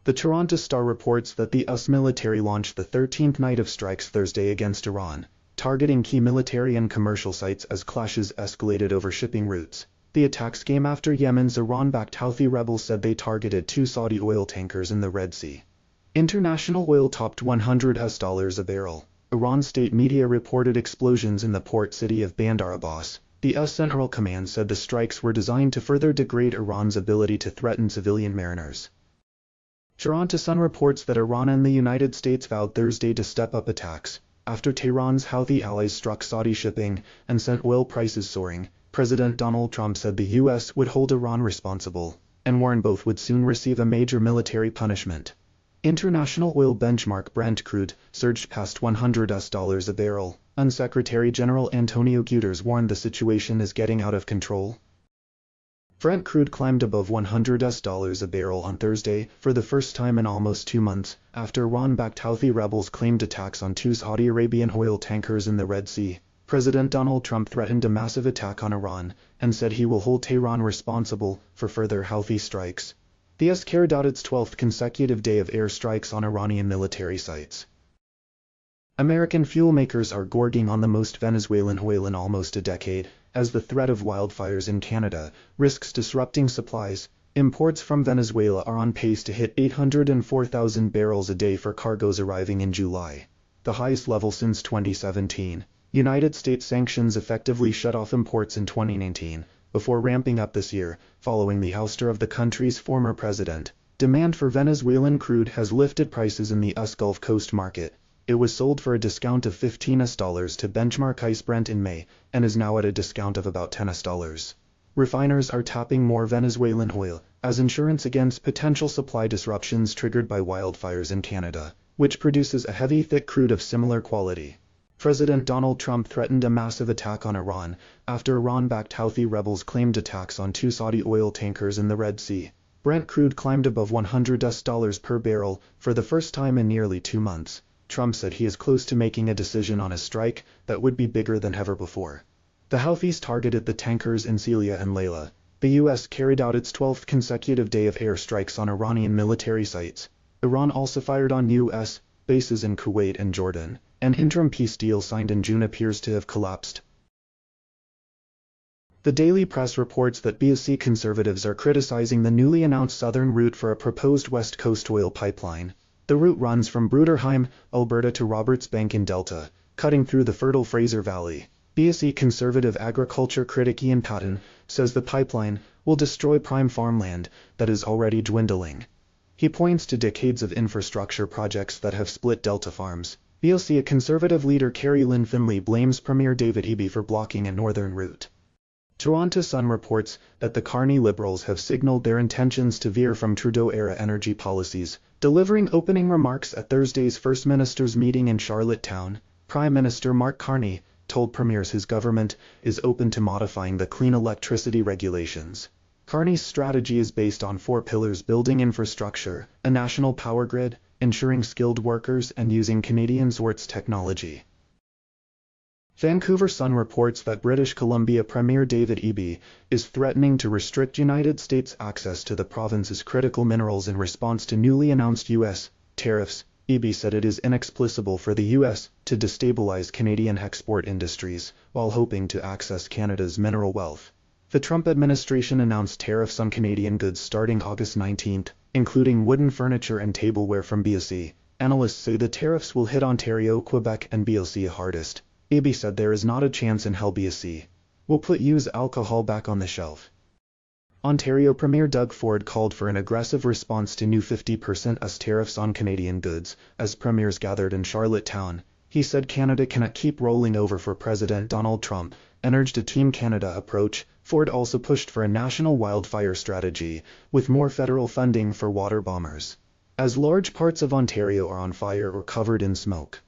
The Toronto Star reports that the US military launched the 13th night of strikes Thursday against Iran, targeting key military and commercial sites as clashes escalated over shipping routes. The attacks came after Yemen's Iran-backed Houthi rebels said they targeted 2 Saudi oil tankers in the Red Sea. International oil topped $100 a barrel. Iran state media reported explosions in the port city of Bandar Abbas. The US Central Command said the strikes were designed to further degrade Iran's ability to threaten civilian mariners. Toronto Sun reports that Iran and the United States vowed Thursday to step up attacks after Tehran's Houthi allies struck Saudi shipping and sent oil prices soaring. President Donald Trump said the U.S. would hold Iran responsible and warned both would soon receive a major military punishment. International oil benchmark Brent crude surged past $100 a barrel, and Secretary General Antonio Guterres warned the situation is getting out of control. Brent crude climbed above $100 a barrel on Thursday for the first time in almost 2 months, after Iran-backed Houthi rebels claimed attacks on 2 Saudi Arabian oil tankers in the Red Sea. President Donald Trump threatened a massive attack on Iran and said he will hold Tehran responsible for further Houthi strikes. The US carried out its 12th consecutive day of airstrikes on Iranian military sites. American fuel makers are gorging on the most Venezuelan oil in almost a decade, as the threat of wildfires in Canada risks disrupting supplies. Imports from Venezuela are on pace to hit 804,000 barrels a day for cargoes arriving in July, the highest level since 2017. United States sanctions effectively shut off imports in 2019, before ramping up this year, following the ouster of the country's former president. Demand for Venezuelan crude has lifted prices in the US Gulf Coast market. It was sold for a discount of $15 to benchmark ICE Brent in May, and is now at a discount of about $10. Refiners are tapping more Venezuelan oil as insurance against potential supply disruptions triggered by wildfires in Canada, which produces a heavy, thick crude of similar quality. President Donald Trump threatened a massive attack on Iran after Iran-backed Houthi rebels claimed attacks on 2 Saudi oil tankers in the Red Sea. Brent crude climbed above $100 per barrel for the first time in nearly 2 months. Trump said he is close to making a decision on a strike that would be bigger than ever before. The Houthis targeted the tankers in Celia and Layla. The U.S. carried out its 12th consecutive day of airstrikes on Iranian military sites. Iran also fired on U.S. bases in Kuwait and Jordan. An interim peace deal signed in June appears to have collapsed. The Daily Press reports that BC conservatives are criticizing the newly announced southern route for a proposed West Coast oil pipeline. The route runs from Bruderheim, Alberta to Roberts Bank in Delta, cutting through the fertile Fraser Valley. BC conservative agriculture critic Ian Patton says the pipeline will destroy prime farmland that is already dwindling. He points to decades of infrastructure projects that have split Delta farms. BLC Conservative leader Carrie Lynn Finley blames Premier David Eby for blocking a northern route. Toronto Sun reports that the Carney Liberals have signaled their intentions to veer from Trudeau-era energy policies, delivering opening remarks at Thursday's First Minister's meeting in Charlottetown. Prime Minister Mark Carney told premiers his government is open to modifying the clean electricity regulations. Carney's strategy is based on 4 pillars: building infrastructure, a national power grid, ensuring skilled workers, and using Canadian sorts technology. Vancouver Sun reports that British Columbia Premier David Eby is threatening to restrict United States access to the province's critical minerals in response to newly announced U.S. tariffs. Eby said it is inexplicable for the U.S. to destabilize Canadian export industries while hoping to access Canada's mineral wealth. The Trump administration announced tariffs on Canadian goods starting August 19, including wooden furniture and tableware from BC. Analysts say the tariffs will hit Ontario, Quebec, and BC hardest. Eby said there is not a chance in hell BC will put used alcohol back on the shelf. Ontario Premier Doug Ford called for an aggressive response to new 50% US tariffs on Canadian goods as premiers gathered in Charlottetown. He said Canada cannot keep rolling over for President Donald Trump and urged a Team Canada approach. Ford also pushed for a national wildfire strategy with more federal funding for water bombers, as large parts of Ontario are on fire or covered in smoke.